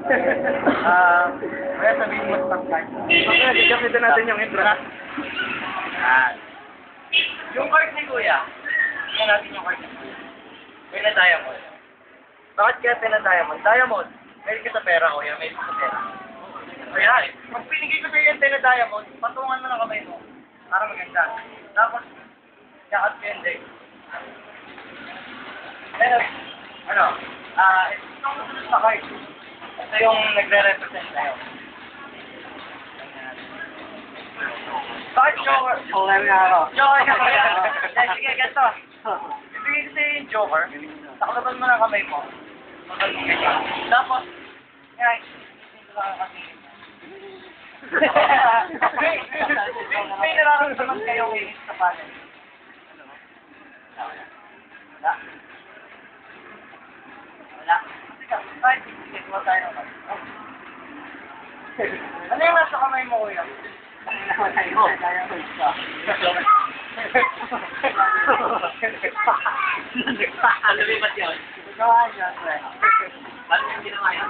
Kaya sabihin mo stop card. Okay, gagamitin natin yung intro na. Yung card ni Kuya. Tingnan natin yung card ni Kuya. Pina Diamond. Bakit kaya Pina Diamond? Diamond, meron ka sa pera, Kuya. Meron ka sa pera. Kaya pag pinigay ko sa'yo yung Pina Diamond, patungan mo na kamay mo. Para maganda. Tapos, yakat ko yung deck. Pero, itong susunod na card. Ito yung nagre-represent sa'yo. Bakit Joker? Joker nga ako. Joker ka kaya. Sige, ganito. Ibigay ko sa'yo yung Joker. Taklaban mo ng kamay mo. Tapos, may nararamdaman kayong inis sa panel. Wala. Wala. Kahit sige, tuwa tayo naman. Ano yung nasa kamay mo, Kuya? Lumipat yun. Gawa niya, sir. Ba't yung ginawa yun?